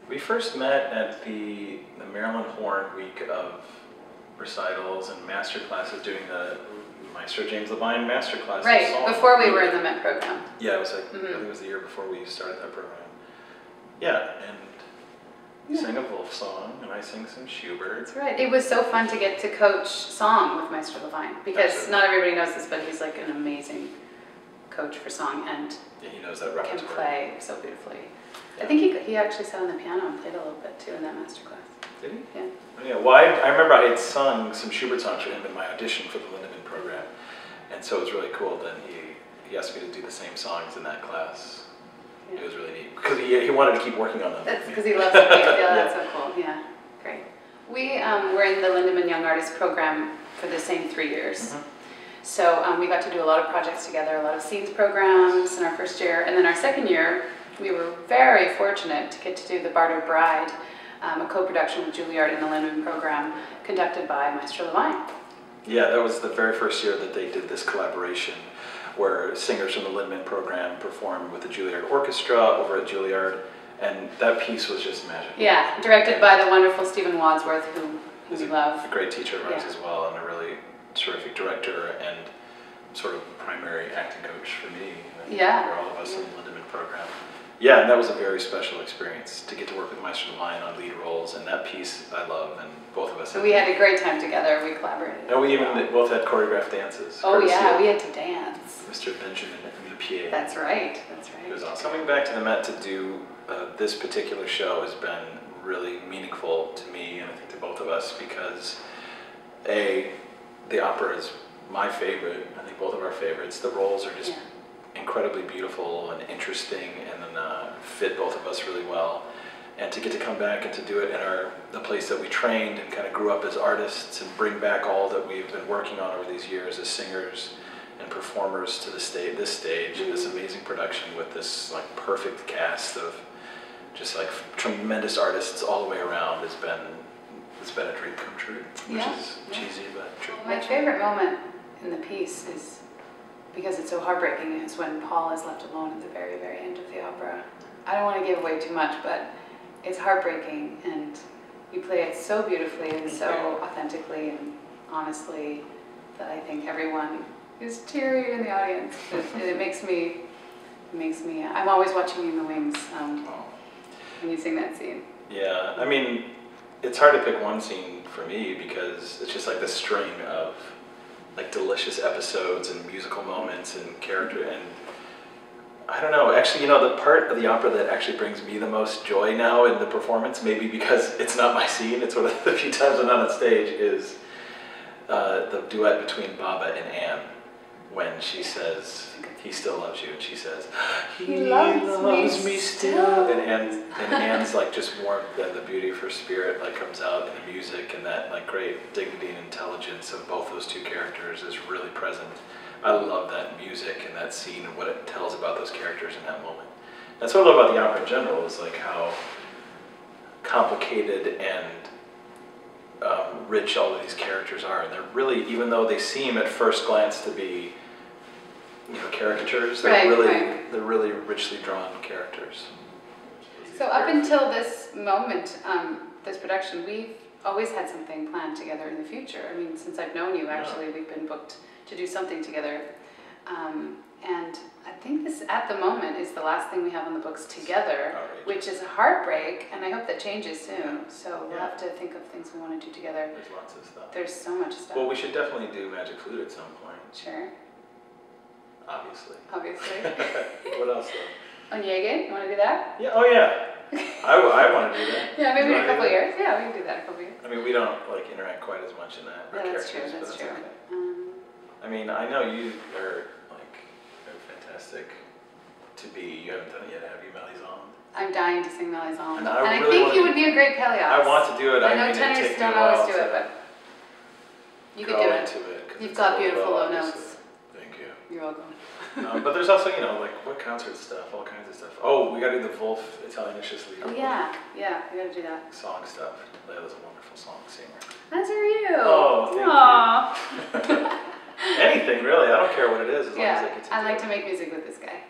We first met at the Maryland Horn week of recitals and master classes, doing the Maestro James Levine master classes. Right, before we were in the Met program. Yeah, it was like, I think it was the year before we started that program. Yeah, and you sang a Wolf song, and I sang some Schubert. That's right. It was so fun to get to coach song with Maestro Levine, because not everybody knows this, but he's like an amazing coach for song, and yeah, he knows that repertoire. Can play so beautifully. Yeah. I think he actually sat on the piano and played a little bit too in that master class. Did he? Yeah. Yeah, well, I remember I had sung some Schubert songs for him in my audition for the Lindemann program, and so it was really cool. Then he asked me to do the same songs in that class. Yeah. It was really neat, because he wanted to keep working on them. That's because he loves the game. Yeah, that's so cool. Yeah, great. We were in the Lindemann Young Artist program for the same 3 years. So we got to do a lot of projects together, a lot of scenes programs in our first year. And then our second year, we were very fortunate to get to do The Barter Bride, a co-production with Juilliard in the Lindemann program, conducted by Maestro Levine. Yeah, that was the very first year that they did this collaboration, where singers from the Lindemann program performed with the Juilliard Orchestra over at Juilliard, and that piece was just magical. Yeah, directed by the wonderful Stephen Wadsworth, who we love. A great teacher of ours as well, and a really terrific director and sort of primary acting coach for me. For all of us in the Lindemann program. Yeah, and that was a very special experience to get to work with Maestro Levine on lead roles, and that piece I love, and both of us. So we had a great time together. We collaborated. And we even both had choreographed dances. Oh yeah, we had to dance. Mr. Benjamin Lepier. That's right. That's right. It was awesome. Coming back to the Met to do this particular show has been really meaningful to me, and I think to both of us, because the opera is my favorite. I think both of our favorites. The roles are just incredibly beautiful and interesting, and then fit both of us really well. And to get to come back and to do it in the place that we trained and kind of grew up as artists, and bring back all that we've been working on over these years as singers and performers to this stage, and this amazing production with this like perfect cast of just like tremendous artists all the way around has been. It's been a dream come true, which is cheesy but true. Well, my favorite moment in the piece is, because it's so heartbreaking, is when Paul is left alone at the very, very end of the opera. I don't want to give away too much, but it's heartbreaking, and you play it so beautifully and so authentically and honestly that I think everyone is teary in the audience. It makes me, I'm always watching you in the wings when you sing that scene. Yeah, I mean, it's hard to pick one scene for me, because it's just like this string of like delicious episodes and musical moments and character, and I don't know, actually, the part of the opera that actually brings me the most joy now in the performance, maybe because it's not my scene, it's one of the few times I'm not on stage, is the duet between Baba and Anne, when she says, "He still loves you," and she says, "He loves me still." And Anne's like just warmth and the beauty of her spirit like comes out in the music, and that like great dignity and intelligence of both those two characters is really present. I love that music and that scene and what it tells about those characters in that moment. That's what I love about the opera in general, is like how complicated and rich all of these characters are. And they're really, even though they seem at first glance to be caricatures, they're really richly drawn characters. So up until this moment, this production, we've always had something planned together in the future. I mean, since I've known you, actually, we've been booked to do something together. And I think this, at the moment, is the last thing we have on the books together, which is a heartbreak, and I hope that changes soon. So we'll have to think of things we want to do together. There's lots of stuff. There's so much stuff. Well, we should definitely do Magic Flute at some point. Sure. Obviously. What else though? Onegin, you want to do that? Yeah. Oh yeah. I want to do that. Yeah, maybe in a couple of years. Yeah, we can do that in a couple of years. I mean, we don't like interact quite as much in that. Yeah, that's true. That's true. Okay. I mean, I know you are like fantastic to be. You haven't done it yet, have you, Malison? I'm dying to sing Malison, and I really think you would be a great Peleos. I want to do it. I know tenors don't always do it, but you could do it. You've got beautiful low notes. Thank you. You're welcome. But there's also, like what concert stuff, all kinds of stuff. Oh, we got to do the Wolf Italianisches Lied. Oh yeah, we got to do that. Song stuff. Layla's a wonderful song singer. As are you. Oh, thank you. Anything really. I don't care what it is, as long as I get to I like to make music with this guy.